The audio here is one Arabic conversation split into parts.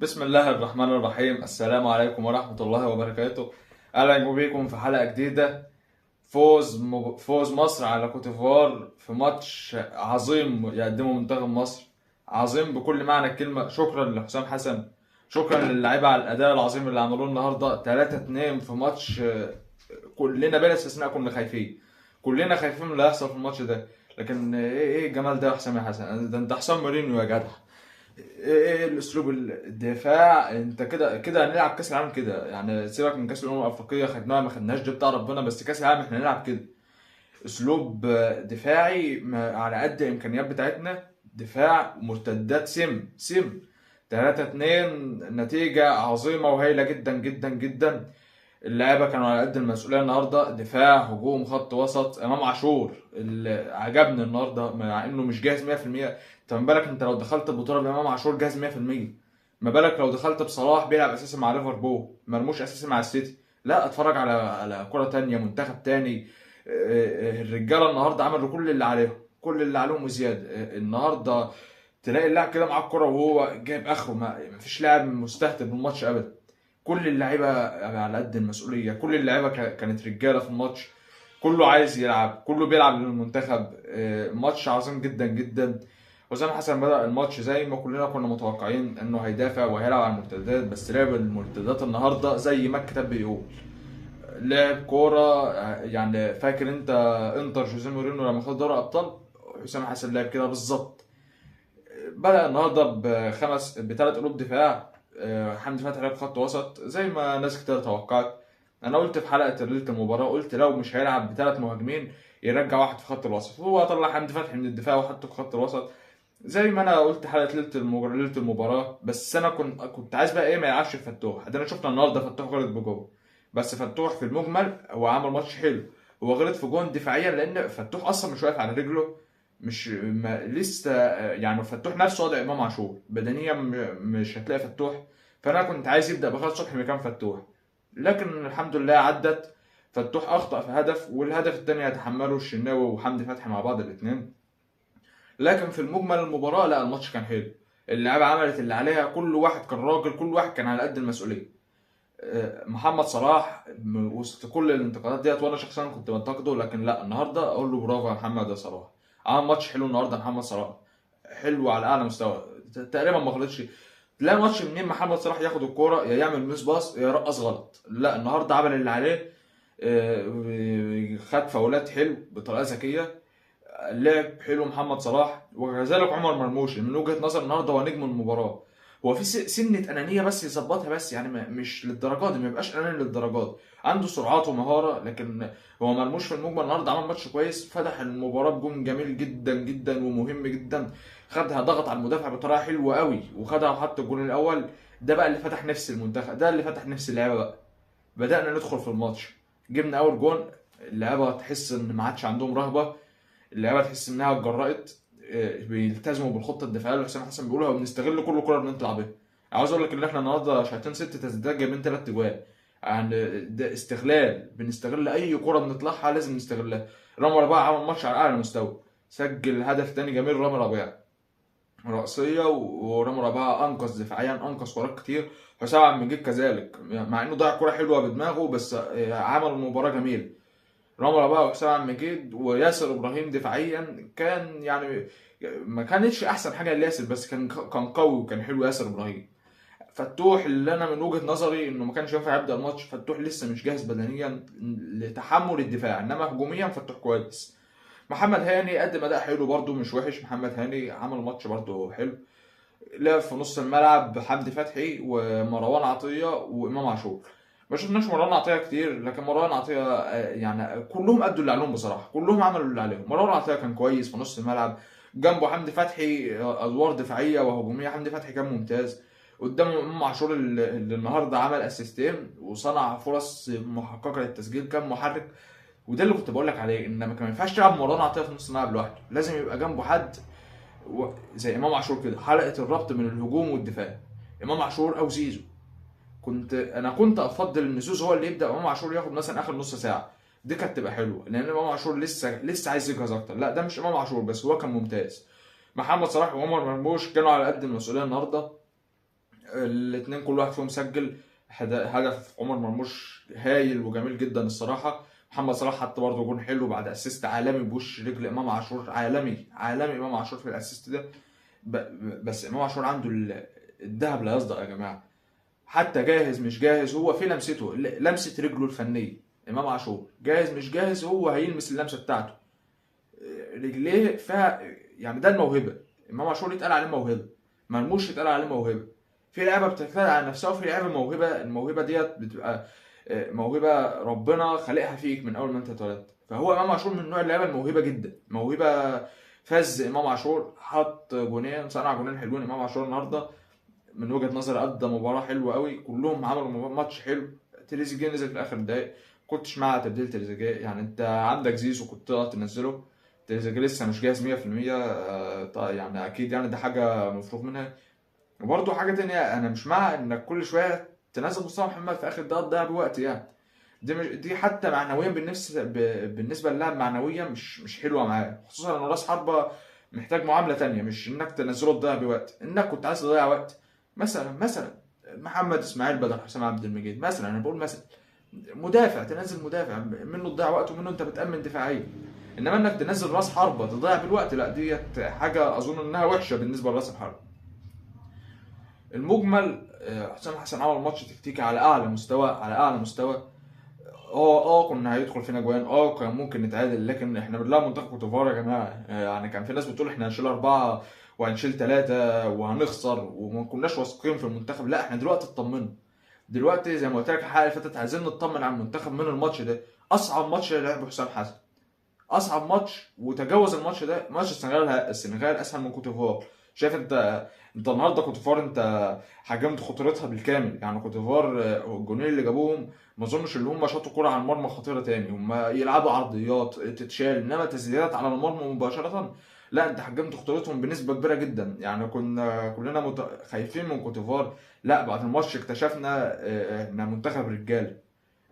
بسم الله الرحمن الرحيم. السلام عليكم ورحمة الله وبركاته. أهلا بكم في حلقة جديدة. فوز مصر على كوتيفوار في ماتش عظيم يقدمه منتخب مصر. عظيم بكل معنى الكلمة. شكرا لحسام حسن، شكرا للعيبة على الأداء العظيم اللي عملوه النهاردة. 3-2 في ماتش كلنا بلا استثناء كنا خايفين. كلنا خايفين من اللي هيحصل في الماتش ده. لكن ايه الجمال ده يا حسام يا حسن؟ ده انت حسام مورينيو يا جدع. ايه الاسلوب الدفاع؟ انت كده كده هنلعب كاس العالم كده يعني. سيبك من كاس الامم الافريقيه، خدناها ما خدناش دي بتاع ربنا، بس كاس العالم احنا هنلعب كده. اسلوب دفاعي على قد الامكانيات بتاعتنا. دفاع مرتدات سم سم. 3-2 نتيجة عظيمة وهايلة جدا جدا جدا. اللعيبه كانوا على قد المسؤوليه النهارده. دفاع، هجوم، خط وسط. امام عاشور اللي عجبني النهارده مع انه مش جاهز 100%. انت ما بالك انت لو دخلت البطوله بامام عاشور جاهز 100%؟ ما بالك لو دخلت بصلاح بيلعب اساسي مع ليفربول، مرموش اساسي مع السيتي؟ لا، اتفرج على كره تانية، منتخب تاني. الرجاله النهارده عملوا كل اللي عليهم، كل اللي عليهم وزياده. النهارده تلاقي اللاعب كده مع الكرة وهو جايب اخره. ما فيش لاعب مستهتر بالماتش ابدا. كل اللعيبه على قد المسؤوليه. كل اللعيبه كانت رجاله في الماتش. كله عايز يلعب، كله بيلعب للمنتخب. ماتش عظيم جدا جدا. حسام حسن بدأ الماتش زي ما كلنا كنا متوقعين انه هيدافع وهيلعب على المرتدات، بس لعب المرتدات النهارده زي ما الكتاب بيقول. لعب كوره يعني. فاكر انت انتر جوزيه مورينيو لما خد دوري ابطال؟ حسام حسن لعب كده بالظبط. بدأ النهارده بثلاث قلوب دفاع. حمدي فتحي لعب خط وسط زي ما ناس كتير توقعت. انا قلت في حلقه ليله المباراه، قلت لو مش هيلعب بثلاث مهاجمين يرجع واحد في خط الوسط. هو طلع حمدي فتحي من الدفاع وحطه في خط الوسط زي ما انا قلت حلقه ليله المباراه. بس انا كنت عايز بقى ايه، ما يلعبش فتوح. ادينا شفنا النهارده فتوح غلط بجول، بس فتوح في المجمل هو عمل ماتش حلو. هو غلط في جون دفاعيا لان فتوح اصلا مش واقف على رجله. مش ما لسه يعني. فتوح نفسه وضع امام عاشور بدنيا، مش هتلاقي فتوح. فانا كنت عايز يبدا بخالد صبحي مكان فتوح، لكن الحمد لله عدت. فتوح اخطا في هدف، والهدف الثاني يتحمله الشناوي وحمدي فتحي مع بعض الاثنين. لكن في المجمل المباراه لا، الماتش كان حلو. اللعيبه عملت اللي عليها، كل واحد كان راجل، كل واحد كان على قد المسؤوليه. محمد صلاح وسط كل الانتقادات ديت، وانا شخصيا كنت بنتقده، لكن لا، النهارده اقول له برافو يا محمد يا صلاح. عمل ماتش حلو النهارده محمد صلاح. حلو على اعلى مستوى. تقريبا ما غلطش. تلاقي ماتش منين محمد صلاح ياخد الكوره يا يعمل ميس باص يا يرقص غلط. لا، النهارده عمل اللي عليه. خد فاولات حلو بطريقه ذكيه. لعب حلو محمد صلاح، وكذلك عمر مرموش من وجهة نظر النهارده هو نجم المباراة. هو في سنة أنانية بس يظبطها، بس يعني مش للدرجات دي، ما يبقاش أناني للدرجات. عنده سرعات ومهارة، لكن هو مرموش في المجمل النهارده عمل ماتش كويس. فتح المباراة بجون جميل جدا جدا ومهم جدا. خدها ضغط على المدافع بطريقة حلوة قوي، وخدها وحط الجون الأول. ده بقى اللي فتح نفس المنتخب، ده اللي فتح نفس اللعيبة بقى. بدأنا ندخل في الماتش. جبنا أول جون. اللعيبة تحس إن ما عادش عندهم رهبة. اللعيبه تحس انها اتجرأت. بيلتزموا بالخطه الدفاعيه اللي حسام حسن بيقولها، وبنستغل كل كره بنطلع بيها. عاوز اقول لك ان احنا النهارده شايطين ست تسديدات جايبين ثلاث اجوال. يعني ده استغلال، بنستغل اي كره بنطلعها لازم نستغلها. رامي ربيعه عمل ماتش على اعلى مستوى. سجل هدف تاني جميل رامي ربيعه. رأسية ورامي ربيعه انقذ دفاعيا، انقذ كرات كتير. حسام عبد المجيد كذلك، مع انه ضيع كرة حلوه بدماغه، بس عمل مباراه جميله. رامي ربيعة وحسام عبد المجيد وياسر ابراهيم دفاعيا كان يعني ما كانتش احسن حاجه لياسر، بس كان قوي وكان حلو ياسر ابراهيم. فتوح اللي انا من وجهه نظري انه ما كانش ينفع يبدا الماتش. فتوح لسه مش جاهز بدنيا لتحمل الدفاع، انما هجوميا فتوح كويس. محمد هاني قدم اداء حلو برده، مش وحش. محمد هاني عمل ماتش برده حلو. لعب في نص الملعب حمدي فتحي ومروان عطية وإمام عاشور. ما شفناش مروان عطية كتير، لكن مروان عطية يعني كلهم أدوا اللي عليهم بصراحة. كلهم عملوا اللي عليهم. مروان عطية كان كويس في نص الملعب. جنبه حمدي فتحي أدوار دفاعية وهجومية. حمدي فتحي كان ممتاز. قدامه إمام عاشور اللي النهارده عمل اسيستين وصنع فرص محققة للتسجيل، كان محرك. وده اللي كنت بقول لك عليه، ان ما ينفعش تلعب مروان عطية في نص الملعب لوحده، لازم يبقى جنبه حد زي امام عاشور كده، حلقه الربط من الهجوم والدفاع. امام عاشور او زيزو. انا كنت افضل ان زيزو هو اللي يبدا، امام عاشور ياخد مثلا اخر نص ساعه. دي كانت تبقى حلوه، لان امام عاشور لسه عايز يجهز اكتر. لا، ده مش امام عاشور بس، هو كان ممتاز. محمد صلاح وعمر مرموش كانوا على قد المسؤوليه النهارده. الاتنين كل واحد فيهم سجل. هدف عمر مرموش هايل وجميل جدا الصراحه. محمد صلاح حتى برضه جون حلو بعد اسيست عالمي بوش رجل امام عاشور، عالمي عالمي امام عاشور في الاسيست ده. بس امام عاشور عنده الذهب لا يصدأ يا جماعه. حتى جاهز مش جاهز هو في لمسته، لمسه رجله الفنيه. امام عاشور جاهز مش جاهز هو هيلمس اللمسه بتاعته. رجليه فيها يعني، ده الموهبه. امام عاشور يتقال عليه موهبه، مرموش يتقال عليه موهبه. في لعيبه بتتقال على نفسها وفي لعيبه موهبه. الموهبه ديت بتبقى موهبه ربنا خالقها فيك من اول ما انت اتولدت. فهو امام عاشور من نوع اللعيبه الموهبه جدا، موهبه. فز امام عاشور، حط جونين، صنع جونين حلوين امام عاشور النهارده. من وجهه نظري ادى مباراه حلوه قوي، كلهم عملوا ماتش حلو. تريزيجيه نزل في اخر دقايق، كنتش مع تبديل تريزيجيه. يعني انت عندك زيزو كنت تقدر تنزله، تريزيجيه لسه مش جاهز 100%. طيب يعني اكيد يعني ده حاجه مفروغ منها. وبرده حاجه تانية، انا مش مع انك كل شويه تنزل مصطفى محمد في اخر دقيقه تضيع بوقت يعني. دي حتى معنويا بالنسبه للاعب معنويا مش حلوه معاه، خصوصا ان راس حربه محتاج معامله تانية، مش انك تنزله تضيع بوقت، انك كنت عايز تضيع وقت. مثلا محمد اسماعيل بدل حسام عبد المجيد مثلا، انا بقول مثلا مدافع، تنزل مدافع منه تضيع وقت ومنه انت بتامن دفاعيا. انما انك تنزل راس حربه تضيع بالوقت، لا ديت حاجه اظن انها وحشه بالنسبه لراس الحربه. المجمل حسام حسن عمل ماتش تكتيكي على اعلى مستوى، على اعلى مستوى. كنا هيدخل فينا جوان، كان ممكن نتعادل، لكن احنا بنلعب منتخب كوت ديفوار يا جماعه. يعني كان في ناس بتقول احنا هنشيل 4 وهنشيل 3 وهنخسر وما كناش واثقين في المنتخب. لا احنا دلوقتي اطمنا. دلوقتي زي ما قلت لك الحلقه اللي فاتت، عايزين نطمن على المنتخب من الماتش ده. اصعب ماتش لعبه حسام حسن، اصعب ماتش، وتجاوز الماتش ده. ماتش السنغال اسهل من كوت ديفوار. شايف انت النهارده كوت ديفوار انت حجمت خطورتها بالكامل. يعني كوت ديفوار الجونين اللي جابوهم ما اظنش اللي هم شاطوا كوره على المرمى خطيره تاني. هم يلعبوا عرضيات تتشال، انما تسديدات على المرمى مباشره لا، انت حجمت خطورتهم بنسبه كبيره جدا. يعني كنا كلنا خايفين من كوت ديفوار. لا بعد الماتش اكتشفنا ان منتخب رجاله،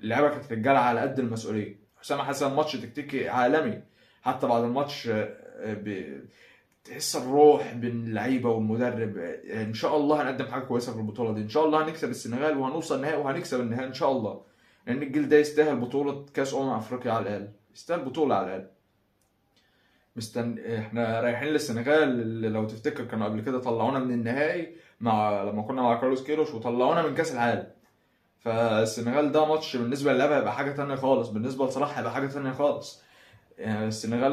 اللعيبه كانت رجاله على قد المسؤوليه. حسام حسن ماتش تكتيكي عالمي. حتى بعد الماتش تحس الروح بين اللعيبه والمدرب. ان شاء الله هنقدم حاجه كويسه في البطوله دي. ان شاء الله هنكسب السنغال وهنوصل النهائي وهنكسب النهائي ان شاء الله. لان الجيل ده يستاهل بطوله كاس افريقيا على الاقل، يستاهل بطوله على الاقل. احنا رايحين للسنغال اللي لو تفتكر كانوا قبل كده طلعونا من النهائي لما كنا مع كارلوس كيروش، وطلعونا من كاس العالم. فالسنغال ده ماتش بالنسبه للعبة هيبقى حاجه تانية خالص، بالنسبه لصلاح هيبقى حاجه تانية خالص. يعني السنغال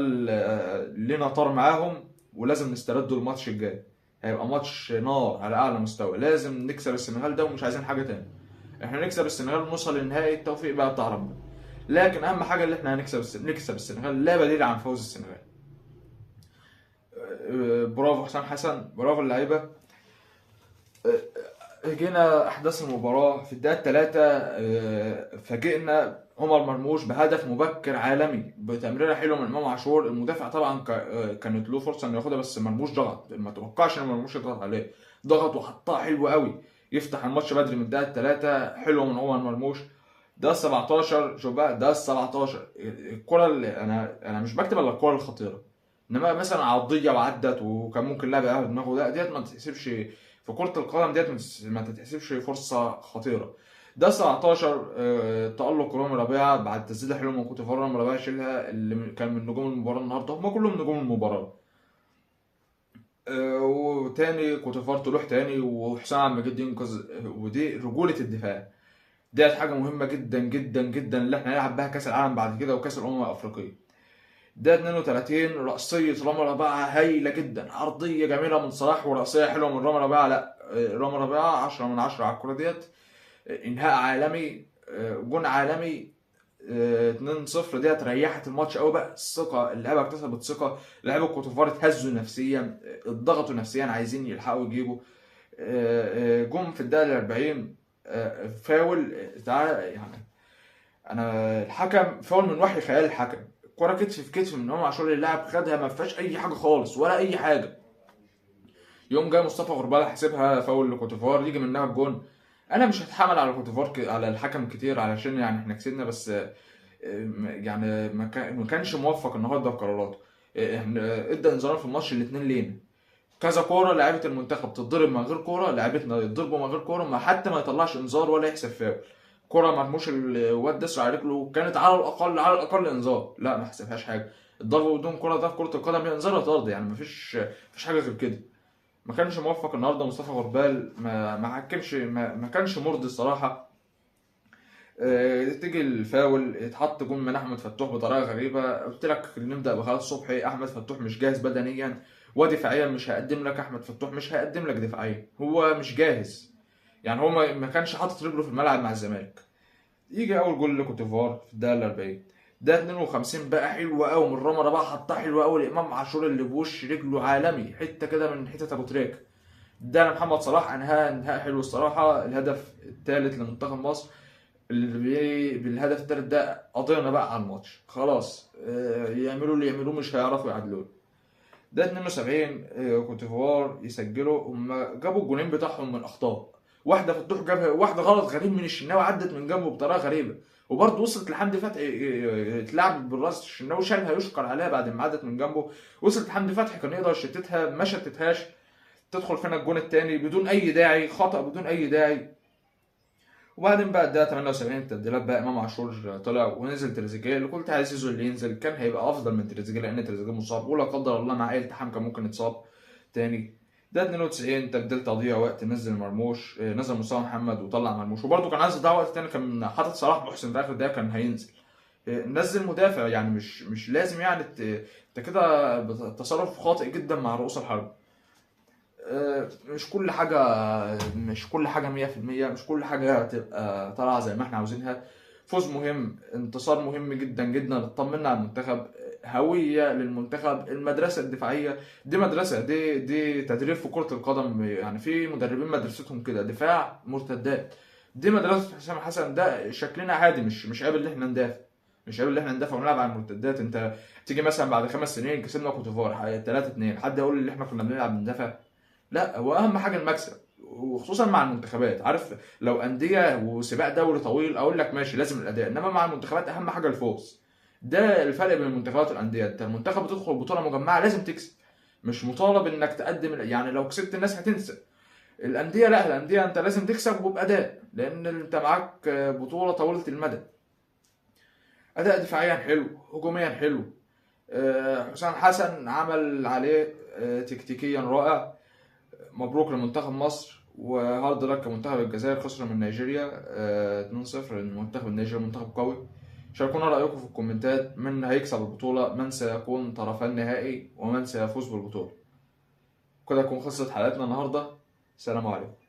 لينا طار معاهم، ولازم نستردوا الماتش الجاي. هيبقى ماتش نار على اعلى مستوى. لازم نكسب السنغال ده ومش عايزين حاجه تاني. احنا نكسب السنغال ونوصل للنهائي، التوفيق بقى بتاع ربنا. لكن اهم حاجه اللي احنا نكسب السنغال، لا بديل عن فوز السنغال. برافو حسام حسن، برافو اللعيبه. جينا احداث المباراه في الدقيقه 3 فاجئنا عمر مرموش بهدف مبكر عالمي بتمريره حلوه من امام عاشور. المدافع طبعا كانت له فرصه انه ياخدها، بس مرموش ضغط. ما توقعش ان مرموش يضغط عليه، ضغط وحطها حلو قوي. يفتح الماتش بدري من الدقيقه 3 حلوه من عمر مرموش. ده 17 شوف بقى، ده 17 الكره اللي انا مش بكتب الا الكره الخطيره. انما مثلا عرضيه وعدت وكان ممكن لاعب يقعد دماغه، لا ديت ما تحسبش في كرة القدم. ديت ما تتحسبش فرصة خطيرة. ده 17 تألق رامي ربيعة بعد تسديدة حلوة من كوتيفار. رامي ربيعة شيلها، اللي كان من نجوم المباراة النهارده، هم كلهم نجوم المباراة. وتاني كوتيفار تروح تاني وحسام عبد المجيد ينقذ. ودي رجولة الدفاع. ديت حاجة مهمة جدا جدا جدا اللي احنا نلعب بها كأس العالم بعد كده وكأس الأمم الأفريقية. ده 32 رأسية رامي ربيعة هايلة جدا، عرضية جميلة من صلاح ورأسية حلوة من رامي ربيعة. لا رامي ربيعة 10 من 10 على الكرة ديت. انهاء عالمي، جون عالمي. 2-0 ديت ريحت الماتش قوي. بقى الثقة، اللعيبة اكتسبت ثقة. لعيبة الكوتوفار اتهزوا نفسيا، اتضغطوا نفسيا، عايزين يلحقوا يجيبوا جون في الدقيقة 40. فاول تعالى يعني. الحكم فاول من وحي خيال الحكم. كرة كتف في كتف من امام عاشور، اللاعب خدها ما فيهاش اي حاجه خالص ولا اي حاجه. يوم جاي مصطفى غربال حاسبها فاول لكوتيفار يجي منها الجون. انا مش هتحمل على كوتيفار على الحكم كتير، علشان يعني احنا كسبنا، بس يعني ما كانش موفق النهارده في قراراته. احنا ادى انذارات في الماتش الاثنين لينا. كذا كوره لعيبه المنتخب تتضرب من غير كوره، لعيبتنا يتضربوا من غير كوره، ما حتى ما يطلعش انذار ولا يحسب فاول. كوره مرموش الواد داس على رجله، كانت على الاقل انذار، لا ما حسبهاش حاجه. الضرب بدون كوره ده في كره القدم هي انذار طرد، يعني مفيش حاجه غير كده. ما كانش موفق النهارده مصطفى غربال، ما حكمش، ما كانش مرضي الصراحه. تيجي الفاول يتحط جون من احمد فتوح بطريقه غريبه. قلت لك نبدا بخالد صبحي، احمد فتوح مش جاهز بدنيا ودفاعيا، مش هيقدم لك احمد فتوح، مش هيقدم لك دفاعيا، هو مش جاهز. يعني هو ما كانش حاطط رجله في الملعب مع الزمالك. يجي اول جول لكوتيفوار في الدقيقه 40، ده 52 بقى حلو قوي من رمضان بقى، حطها حلو قوي لامام عاشور اللي بوش رجله عالمي، حته كده من حته ابو تريكه. ده محمد صلاح انهاء حلو الصراحه. الهدف الثالث لمنتخب مصر، بالهدف الثالث ده قضينا بقى على الماتش خلاص. يعملوا اللي يعملوه مش هيعرفوا يعدلوه. ده 72 كوتيفوار يسجلوا، هم جابوا الجونين بتاعهم من اخطاء. واحده فتوح جابها، واحده غلط غريب من الشناوي عدت من جنبه بطريقه غريبه، وبرضه وصلت لحمدي فتحي. اتلعبت بالراس، الشناوي شالها يشكر عليها بعد ما عدت من جنبه. وصلت لحمدي فتحي كان يقدر يشتتها، ما شتتهاش، تدخل فينا الجون الثاني بدون اي داعي، خطأ بدون اي داعي. وبعدين بقى الدقيقة 78 التبديلات بقى، امام عاشور طلع ونزل تريزيجيه، اللي قلت عايز زيزو اللي ينزل كان هيبقى افضل من تريزيجيه، لان تريزيجيه مصاب ولا قدر الله مع اي التحام كان ممكن يتصاب تاني. ده 92 تبديل تضييع وقت، نزل مرموش، نزل مصطفى محمد وطلع مرموش، وبرده كان عايز يضيع وقت تاني، كان حاطط صلاح محسن في اخر دقيقة كان هينزل. نزل مدافع، يعني مش لازم يعني انت كده تصرف خاطئ جدا مع رؤوس الحرب. مش كل حاجة 100%، مش كل حاجة هتبقى طالعة زي ما احنا عاوزينها. فوز مهم، انتصار مهم جدا جدا، اطمنا على المنتخب، هوية للمنتخب. المدرسة الدفاعية دي مدرسة، دي تدريب في كرة القدم، يعني في مدربين مدرستهم كده دفاع مرتدات. دي مدرسة حسام حسن، ده شكلنا عادي، مش عيب اللي احنا ندافع، مش عيب اللي احنا ندافع ونلعب على المرتدات. انت تيجي مثلا بعد 5 سنين كسبنا كوتيفوار 3-2، حد يقول اللي احنا كنا بنلعب ندافع؟ لا، هو اهم حاجه المكسب، وخصوصا مع المنتخبات. عارف لو انديه وسباق دوري طويل اقول لك ماشي لازم الاداء، انما مع المنتخبات اهم حاجه الفوز. ده الفرق بين المنتخبات والانديه، انت المنتخب بتدخل بطوله مجمعه لازم تكسب، مش مطالب انك تقدم، يعني لو كسبت الناس هتنسى. الانديه لا، الانديه انت لازم تكسب وباداء، لان انت معاك بطوله طويله المدى. اداء دفاعيا حلو، هجوميا حلو. حسام حسن عمل عليه تكتيكيا رائع. مبروك لمنتخب مصر، وهارد لك كمنتخب الجزائر خسر من نيجيريا 2-0. المنتخب النيجيري منتخب قوي. شاركونا رأيكم في الكومنتات، من هيكسب البطولة، من سيكون طرفا النهائي، ومن سيفوز بالبطولة. كده تكون خلصت حلقتنا النهاردة. سلام عليكم.